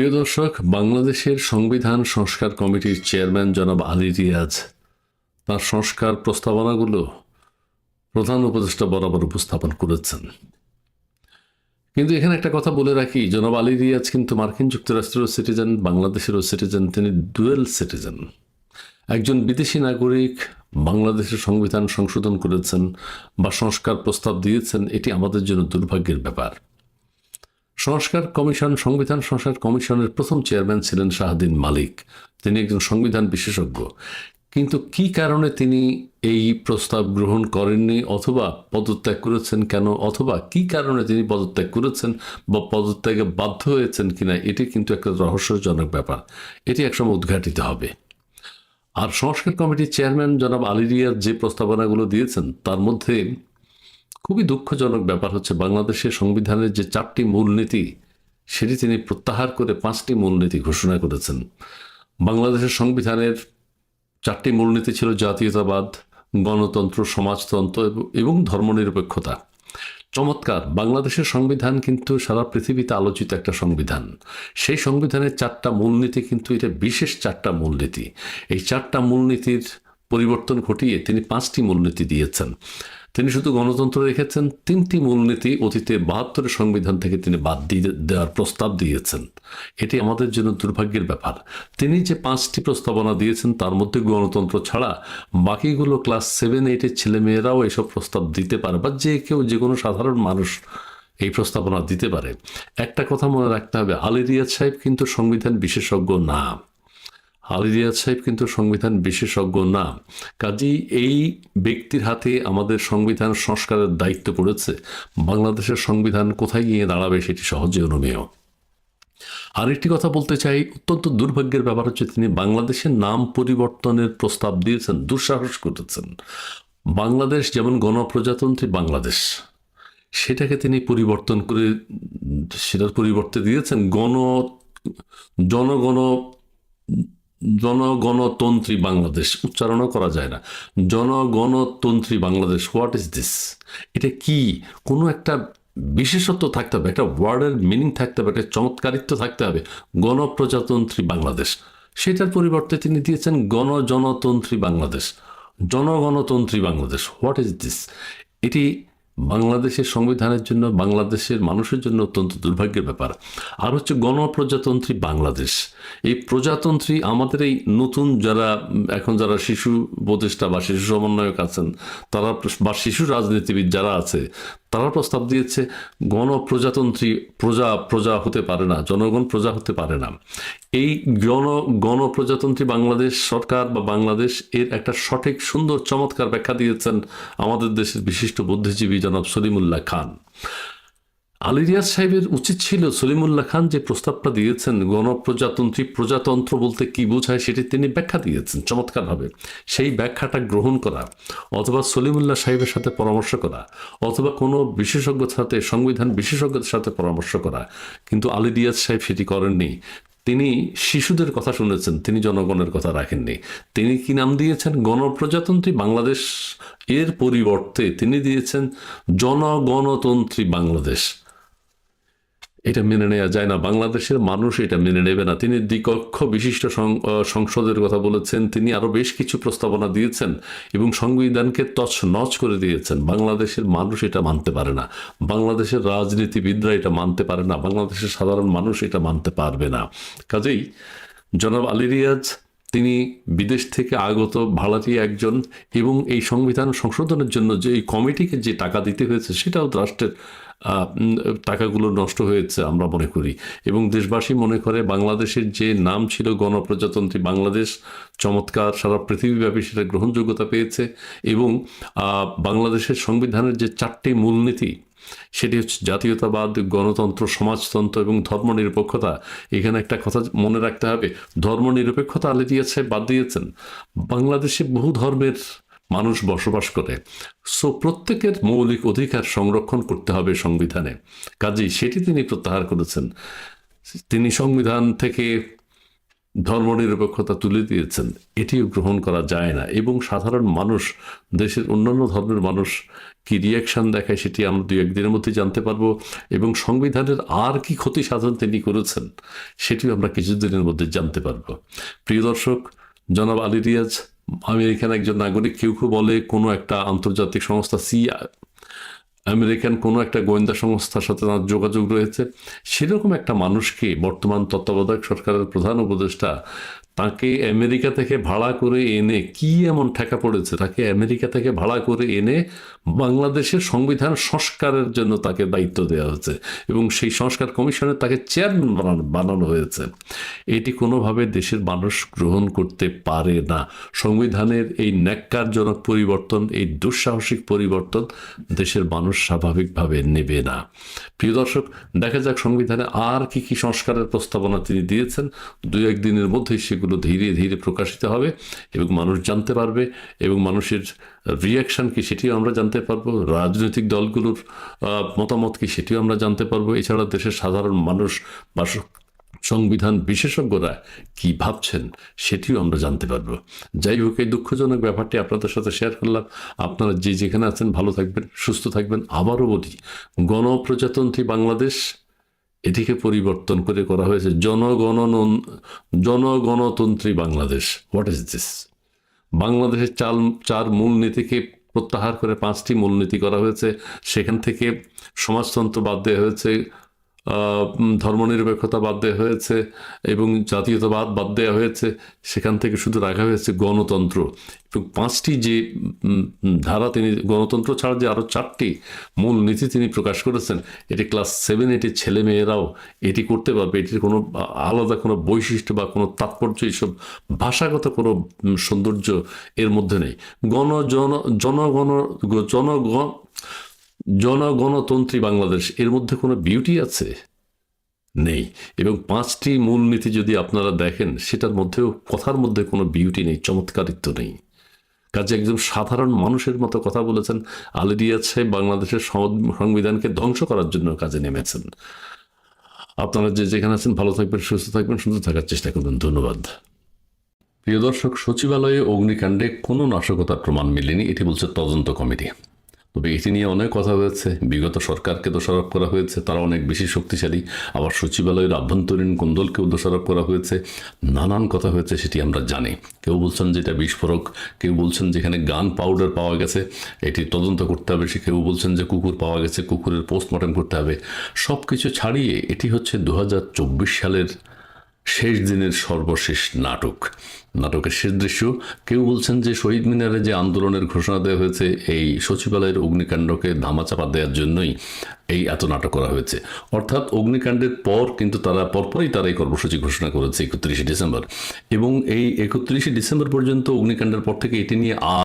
প্রিয় দর্শক, বাংলাদেশের সংবিধান সংস্কার কমিটির চেয়ারম্যান জনাব আলী রিয়াজ তার সংস্কার প্রস্তাবনাগুলো প্রধান উপদেষ্টা বরাবর উপস্থাপন করেছেন। কিন্তু এখানে একটা কথা বলে রাখি, জনাব আলী রিয়াজ কিন্তু মার্কিন যুক্তরাষ্ট্রেরও সিটিজেন, বাংলাদেশেরও সিটিজেন। তিনি ডুয়েল সিটিজেন, একজন বিদেশি নাগরিক। বাংলাদেশের সংবিধান সংশোধন করেছেন বা সংস্কার প্রস্তাব দিয়েছেন, এটি আমাদের জন্য দুর্ভাগ্যের ব্যাপার। সংবিধান সংস্কার কমিশনের প্রথম চেয়ারম্যান ছিলেন শাহদ্বীন মালিক। তিনি একজন সংবিধান বিশেষজ্ঞ, কিন্তু কি কারণে তিনি এই প্রস্তাব গ্রহণ করেননি অথবা পদত্যাগ করেছেন কেন, অথবা কি কারণে তিনি পদত্যাগ করেছেন বা পদত্যাগে বাধ্য হয়েছেন কিনা, এটি কিন্তু একটা রহস্যজনক ব্যাপার। এটি একসময় উদ্ঘাটিত হবে। আর সংস্কার কমিটির চেয়ারম্যান জনাব আলী রিয়াজ যে প্রস্তাবনাগুলো দিয়েছেন তার মধ্যে খুবই দুঃখজনক ব্যাপার হচ্ছে বাংলাদেশের সংবিধানের যে 4টি মূলনীতি সেটি তিনি প্রত্যাহার করে 5টি মূলনীতি ঘোষণা করেছেন। বাংলাদেশের সংবিধানের 4টি মূলনীতি ছিল জাতীয়তাবাদ, গণতন্ত্র, সমাজতন্ত্র এবং ধর্মনিরপেক্ষতা। চমৎকার, বাংলাদেশের সংবিধান কিন্তু সারা পৃথিবীতে আলোচিত একটা সংবিধান। সেই সংবিধানের 4টা মূলনীতি কিন্তু এটা বিশেষ 4টা মূলনীতি। এই 4টা মূলনীতির পরিবর্তন ঘটিয়ে তিনি 5টি মূলনীতি দিয়েছেন। তিনি শুধু গণতন্ত্র রেখেছেন, 3টি মূলনীতি অতীতে 72 সংবিধান থেকে তিনি বাদ দেওয়ার প্রস্তাব দিয়েছেন। এটি আমাদের জন্য দুর্ভাগ্যের ব্যাপার। তিনি যে 5টি প্রস্তাবনা দিয়েছেন তার মধ্যে গণতন্ত্র ছাড়া বাকিগুলো ক্লাস 7-8-এর ছেলেমেয়েরাও এসব প্রস্তাব দিতে পারে, বা যে কোনো সাধারণ মানুষ এই প্রস্তাবনা দিতে পারে। একটা কথা মনে রাখতে হবে, আলী রিয়াজ সাহেব কিন্তু সংবিধান বিশেষজ্ঞ না। আলী রিয়াজ সাহেব কিন্তু সংবিধান বিশেষজ্ঞ না। কাজেই এই ব্যক্তির হাতে আমাদের সংবিধান সংস্কারের দায়িত্ব পড়েছে। বাংলাদেশের সংবিধান কোথায় গিয়ে দাঁড়াবে সেটি সহজে অনুমেয়। আরেকটি কথা বলতে চাই, অত্যন্ত দুর্ভাগ্যের ব্যাপার হচ্ছে তিনি বাংলাদেশের নাম পরিবর্তনের প্রস্তাব দিয়েছেন, দুঃসাহস করেছেন। বাংলাদেশ যেমন গণপ্রজাতন্ত্রী বাংলাদেশ, সেটাকে তিনি পরিবর্তন করে সেটার পরিবর্তে দিয়েছেন জনগণতন্ত্রী বাংলাদেশ। উচ্চারণও করা যায় না, জনগণতন্ত্রী বাংলাদেশ। What is this? এটা কি? কোনো একটা বিশেষত্ব থাকতে হবে, একটা ওয়ার্ডের মিনিং থাকতে হবে, একটা চমৎকারিত্ব থাকতে হবে। গণপ্রজাতন্ত্রী বাংলাদেশ, সেটার পরিবর্তে তিনি দিয়েছেন জনতন্ত্রী বাংলাদেশ, জনগণতন্ত্রী বাংলাদেশ। What is this? এটি বাংলাদেশের সংবিধানের জন্য, বাংলাদেশের মানুষের জন্য অত্যন্ত দুর্ভাগ্যের ব্যাপার। আর হচ্ছে গণপ্রজাতন্ত্রী বাংলাদেশ। এই প্রজাতন্ত্রী আমাদের এই নতুন যারা শিশু উপদেষ্টা বা শিশু সমন্বয়ক আছেন, তারা বা শিশু রাজনীতিবিদ যারা আছে, তারা প্রস্তাব দিয়েছে গণপ্রজাতন্ত্রী প্রজা হতে পারে না, জনগণ প্রজা হতে পারে না। এই গণপ্রজাতন্ত্রী বাংলাদেশ সরকার বা বাংলাদেশ এর একটা সঠিক সুন্দর চমৎকার ব্যাখ্যা দিয়েছেন আমাদের দেশের বিশিষ্ট বুদ্ধিজীবী জনাব সলিমুল্লাহ খান। আলী রিয়াজ সাহেবের উচিত ছিল সলিমুল্লাহ খান যে প্রস্তাবটা দিয়েছেন প্রজাতন্ত্র বলতে কি বোঝায় সেটি তিনি ব্যাখ্যা দিয়েছেন চমৎকারভাবে। সেই ব্যাখ্যাটা গ্রহণ করা, অথবা সলিমুল্লাহ সাহেবের সাথে পরামর্শ করা, অথবা কোনো বিশেষজ্ঞের সাথে, সংবিধান বিশেষজ্ঞদের সাথে পরামর্শ করা, কিন্তু আলী রিয়াজ সাহেব সেটি করেননি। তিনি শিশুদের কথা শুনেছেন, তিনি জনগণের কথা রাখেননি। তিনি কি নাম দিয়েছেন? গণপ্রজাতন্ত্রী বাংলাদেশ। এর পরিবর্তে তিনি দিয়েছেন জনগণতন্ত্রী বাংলাদেশ। এটা মেনে নেওয়া যায় না, বাংলাদেশের মানুষ এটা মেনে নেবে না। তিনি দ্বিকক্ষ বিশিষ্ট সংসদের কথা বলেছেন, তিনি আরো বেশ কিছু প্রস্তাবনা দিয়েছেন এবং সংবিধানকে তছনছ করে দিয়েছেন। বাংলাদেশের মানুষ এটা মানতে পারে না, বাংলাদেশের রাজনীতিবিদরা এটা মানতে পারে না, বাংলাদেশের সাধারণ মানুষ এটা মানতে পারবে না। কাজেই জনাব আলী রিয়াজ তিনি বিদেশ থেকে আগত ভাড়াটি একজন, এবং এই সংবিধান সংশোধনের জন্য যে এই কমিটিকে যে টাকা দিতে হয়েছে সেটাও রাষ্ট্রের টাকাগুলো নষ্ট হয়েছে আমরা মনে করি, এবং দেশবাসী মনে করে বাংলাদেশের যে নাম ছিল গণপ্রজাতন্ত্রী বাংলাদেশ, চমৎকার, সারা পৃথিবীব্যাপী সেটা গ্রহণযোগ্যতা পেয়েছে। এবং বাংলাদেশের সংবিধানের যে 4টি মূলনীতি, সেটি হচ্ছে জাতীয়তাবাদ, গণতন্ত্র, সমাজতন্ত্র এবং ধর্মনিরপেক্ষতা। এখানে একটা কথা মনে রাখতে হবে, ধর্মনিরপেক্ষতা আলী রিয়াজ সাহেব বাদ দিয়েছেন। বাংলাদেশে বহু ধর্মের মানুষ বসবাস করে, সো প্রত্যেকের মৌলিক অধিকার সংরক্ষণ করতে হবে সংবিধানে। কাজেই সেটি তিনি প্রত্যাহার করেছেন। তিনি সংবিধান থেকে ধর্মনিরপেক্ষতা তুলে দিয়েছেন, এটিও গ্রহণ করা যায় না। এবং সাধারণ মানুষ, দেশের অন্যান্য ধর্মের মানুষ কি রিয়াকশন দেখায় সেটি আমরা দু একদিনের মধ্যে জানতে পারবো। এবং সংবিধানের আর কি ক্ষতি সাধন তিনি করেছেন সেটিও আমরা কিছুদিনের মধ্যে জানতে পারবো। প্রিয় দর্শক, জনাব আলী রিয়াজ আমেরিকান একজন নাগরিক। কেউ কেউ বলে কোনো একটা আন্তর্জাতিক সংস্থা আমেরিকান কোনো একটা গোয়েন্দা সংস্থার সাথে তার যোগাযোগ রয়েছে। সেরকম একটা মানুষকে বর্তমান তত্ত্বাবধায়ক সরকারের প্রধান উপদেষ্টা তাকে আমেরিকা থেকে ভাড়া করে এনে, কি এমন ঠেকা পড়েছে তাকে আমেরিকা থেকে ভাড়া করে এনে বাংলাদেশের সংবিধান সংস্কারের জন্য তাকে দায়িত্ব দেওয়া হয়েছে এবং সেই সংস্কার কমিশনে তাকে চেয়ারম্যান বানানো হয়েছে। এটি কোনোভাবে দেশের মানুষ গ্রহণ করতে পারে না। সংবিধানের এই ন্যাক্কারজনক পরিবর্তন, এই দুঃসাহসিক পরিবর্তন দেশের মানুষ স্বাভাবিকভাবে নেবে না। প্রিয় দর্শক, দেখা যাক সংবিধানে আর কি কি সংস্কারের প্রস্তাবনা তিনি দিয়েছেন। দু একদিনের মধ্যেই সেগুলো ধীরে ধীরে প্রকাশিত হবে এবং মানুষ জানতে পারবে, এবং মানুষের রিয়াকশন কি সেটিও আমরা জানতে পারবো, রাজনৈতিক দলগুলোর মতামত কি সেটিও আমরা জানতে পারবো। এছাড়া দেশের সাধারণ মানুষ বা সংবিধান বিশেষজ্ঞরা কি ভাবছেন সেটিও আমরা জানতে পারবো। যাই হোক, এই দুঃখজনক ব্যাপারটি আপনাদের সাথে শেয়ার করলাম। আপনারা যে যেখানে আছেন ভালো থাকবেন, সুস্থ থাকবেন। আবারও বলি, গণপ্রজাতন্ত্রী বাংলাদেশ এটিকে পরিবর্তন করে করা হয়েছে জনগণতন্ত্রী বাংলাদেশ। What is this? বাংলাদেশের চার মূলনীতিকে প্রত্যাহার করে 5টি মূলনীতি করা হয়েছে। সেখান থেকে সমাজতন্ত্র বাদ দেওয়া হয়েছে, ধর্মনিরপেক্ষতা বাদ দেওয়া হয়েছে এবং জাতীয়তাবাদ বাদ দেওয়া হয়েছে। সেখান থেকে শুধু রাখা হয়েছে গণতন্ত্র। এবং 5টি যে ধারা তিনি, গণতন্ত্র ছাড়া যে আরও 4টি মূল নীতি তিনি প্রকাশ করেছেন, এটি ক্লাস 7 এটির ছেলে মেয়েরাও এটি করতে পারবে। এটির কোনো আলাদা কোনো বৈশিষ্ট্য বা কোনো তাৎপর্য, এইসব ভাষাগত কোনো সৌন্দর্য এর মধ্যে নেই। জনগণতন্ত্রী বাংলাদেশ, এর মধ্যে কোনো বিউটি আছে? নেই। এবং 5টি মূলনীতি যদি আপনারা দেখেন, সেটার মধ্যেও কথার মধ্যে কোনো বিউটি নেই, চমৎকারিত্ব নেই। কাজে একজন সাধারণ মানুষের মতো কথা বলেছেন। আলী রিয়াজ সাহেব বাংলাদেশের সংবিধানকে ধ্বংস করার জন্য কাজে নেমেছেন। আপনারা যে যেখানে আছেন ভালো থাকবেন, সুস্থ থাকবেন, সুন্দর থাকার চেষ্টা করবেন। ধন্যবাদ। প্রিয় দর্শক, সচিবালয়ে অগ্নিকাণ্ডে কোনো নাশকতার প্রমাণ মেলেনি, এটি বলছে তদন্ত কমিটি। তবে এটি নিয়ে অনেক কথা হয়েছে। বিগত সরকারকে দোষারোপ করা হয়েছে, তারা অনেক বেশি শক্তিশালী। আবার সচিবালয়ের আভ্যন্তরীণ কোন্দলকেও দোষারোপ করা হয়েছে। নানান কথা হয়েছে, সেটি আমরা জানি। কেউ বলছেন যে এটা বিস্ফোরক, কেউ বলছেন যেখানে গান পাউডার পাওয়া গেছে, এটি তদন্ত করতে হবে। সে কেউ বলছেন যে কুকুর পাওয়া গেছে, কুকুরের পোস্টমর্টম করতে হবে। সব কিছু ছাড়িয়ে এটি হচ্ছে 2024 সালের শেষ দিনের সর্বশেষ নাটকের শেষ দৃশ্য। কেউ বলছেন যে শহীদ মিনারে যে আন্দোলনের ঘোষণা দেওয়া হয়েছে, এই সচিবালয়ের অগ্নিকাণ্ডকে ধামাচাপা দেওয়ার জন্যই এই এত নাটক করা হয়েছে। অর্থাৎ অগ্নিকাণ্ডের পর কিন্তু পরপরই তারা এই কর্মসূচি ঘোষণা করেছে 31শে ডিসেম্বর, এবং এই 31শে ডিসেম্বর পর্যন্ত, অগ্নিকাণ্ডের পর থেকে এটি নিয়ে